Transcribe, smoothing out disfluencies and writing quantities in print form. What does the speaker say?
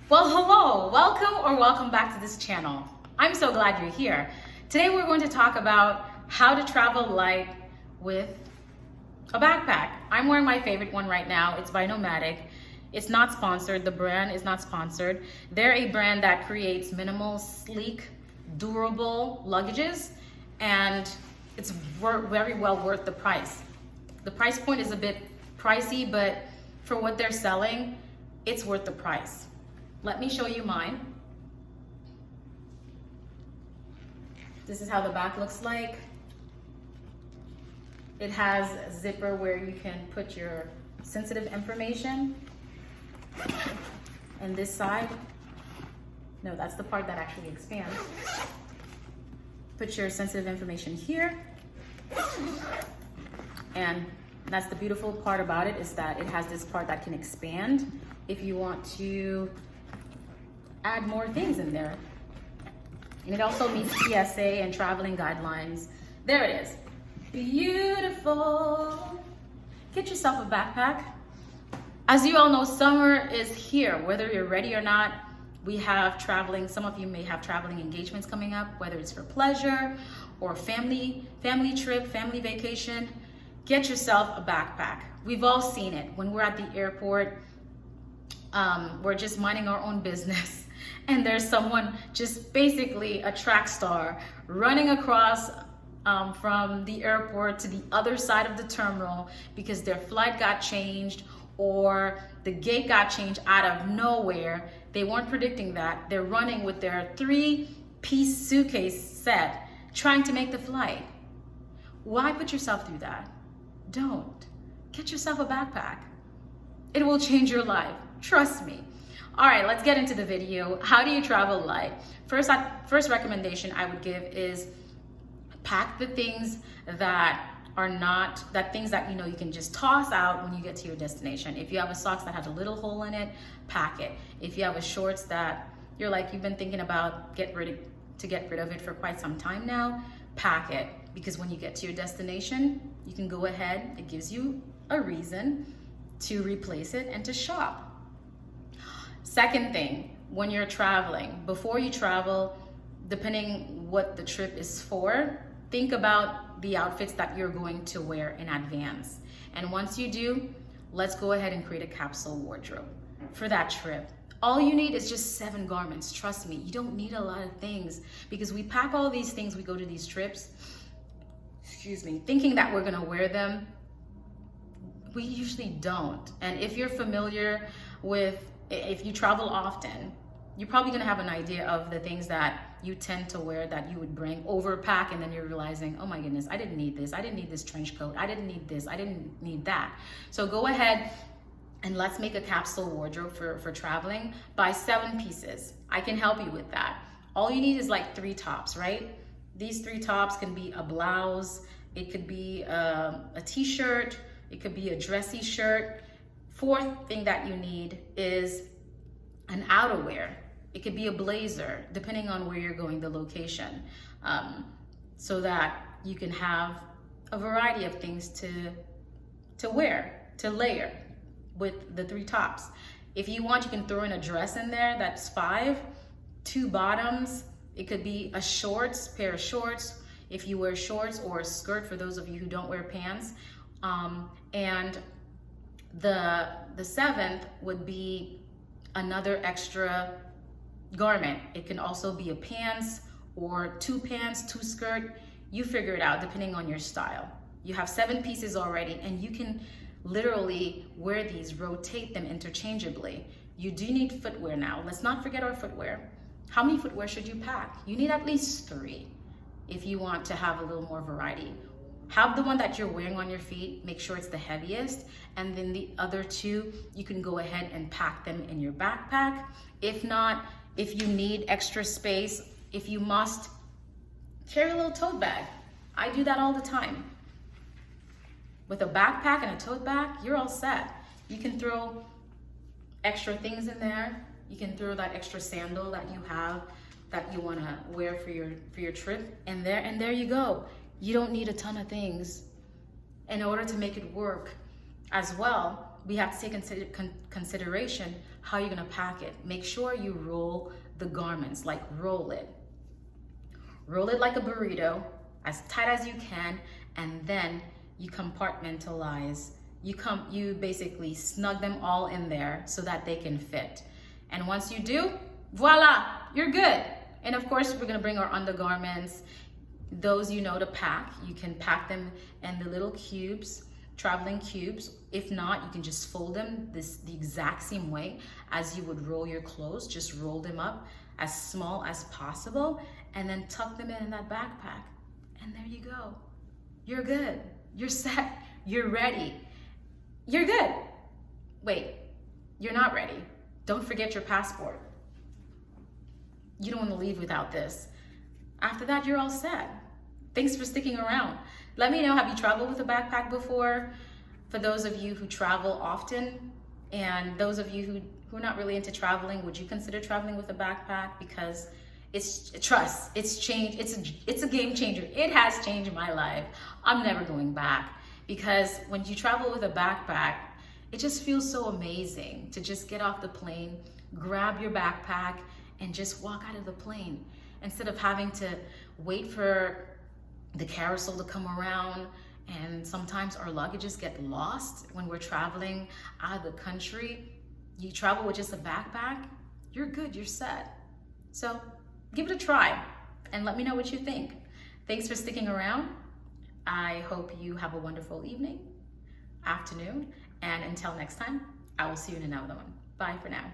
Well, hello, welcome back to this channel. I'm so glad you're here. Today we're going to talk about how to travel light with a backpack. I'm wearing my favorite one right now. It's by Nomadic. It's not sponsored. The brand is not sponsored. They're a brand that creates minimal, sleek, durable luggages, and it's very well worth the price. The price point is a bit pricey, but for what they're selling, it's worth the price. Let me show you mine. This is how the back looks like. It has a zipper where you can put your sensitive information. And this side, no, that's the part that actually expands. Put your sensitive information here. And that's the beautiful part about it, is that it has this part that can expand if you want to add more things in there. And it also meets TSA and traveling guidelines. There it is. Beautiful. Get yourself a backpack. As you all know, summer is here. Whether you're ready or not, we have traveling, some of you may have traveling engagements coming up, whether it's for pleasure or family trip, family vacation. Get yourself a backpack. We've all seen it. When we're at the airport, we're just minding our own business, and there's someone, just basically a track star, running across from the airport to the other side of the terminal because their flight got changed or the gate got changed out of nowhere. They weren't predicting that. They're running with their 3-piece suitcase set, trying to make the flight. Why put yourself through that? Don't. Get yourself a backpack. It will change your life. Trust me. All right, let's get into the video. How do you travel light? First recommendation I would give is pack the things that are not, things that you know you can just toss out when you get to your destination. If you have a socks that has a little hole in it, pack it. If you have a shorts that you're like, you've been thinking about get rid of it for quite some time now, pack it. Because when you get to your destination, you can go ahead, it gives you a reason to replace it and to shop. Second thing, when you're traveling, before you travel, depending what the trip is for, think about the outfits that you're going to wear in advance. And once you do, let's go ahead and create a capsule wardrobe for that trip. All you need is just 7 garments. Trust me, you don't need a lot of things, because we pack all these things, we go to these trips, thinking that we're gonna wear them. We usually don't. And if you're familiar with, if you travel often, you're probably gonna have an idea of the things that you tend to wear that you would bring, overpack, and then you're realizing, oh my goodness, I didn't need this. I didn't need this trench coat. I didn't need this. I didn't need that. So go ahead and let's make a capsule wardrobe for traveling. Buy 7 pieces. I can help you with that. All you need is like 3 tops, right? These 3 tops can be a blouse. It could be a t-shirt. It could be a dressy shirt. 4th thing that you need is an outerwear. It could be a blazer, depending on where you're going, the location, so that you can have a variety of things to wear, to layer with the 3 tops. If you want, you can throw in a dress in there. That's 5. 2 bottoms. It could be a pair of shorts, if you wear shorts, or a skirt for those of you who don't wear pants. And the 7th would be another extra garment. It can also be a pants, or 2 pants, 2 skirt. You figure it out depending on your style. You have 7 pieces already, and you can literally wear these, rotate them interchangeably. You do need footwear now. Let's not forget our footwear. How many footwear should you pack? You need at least 3 if you want to have a little more variety. Have the one that you're wearing on your feet, make sure it's the heaviest, and then the other 2, you can go ahead and pack them in your backpack. If not, if you need extra space, if you must, carry a little tote bag. I do that all the time. With a backpack and a tote bag, you're all set. You can throw extra things in there. You can throw that extra sandal that you have that you want to wear for your trip, and there you go. You don't need a ton of things. In order to make it work as well, we have to take into consideration how you're gonna pack it. Make sure you roll the garments, like roll it. Roll it like a burrito, as tight as you can, and then you compartmentalize. You basically snug them all in there so that they can fit. And once you do, voila, you're good. And of course, we're gonna bring our undergarments. Those you know to pack, you can pack them in the little cubes, traveling cubes. If not, you can just fold them the exact same way as you would roll your clothes. Just roll them up as small as possible and then tuck them in that backpack. And there you go. You're good. You're set. You're ready. You're good. Wait, you're not ready. Don't forget your passport. You don't want to leave without this. After that, you're all set. Thanks for sticking around. Let me know, have you traveled with a backpack before? For those of you who travel often, and those of you who are not really into traveling, would you consider traveling with a backpack? Because it's changed. It's a game changer. It has changed my life. I'm never going back, because when you travel with a backpack, it just feels so amazing to just get off the plane, grab your backpack, and just walk out of the plane instead of having to wait for the carousel to come around. And sometimes our luggages get lost when we're traveling out of the country. You travel with just a backpack, you're good, you're set. So give it a try and let me know what you think. Thanks for sticking around. I hope you have a wonderful evening, afternoon, and until next time, I will see you in another one. Bye for now.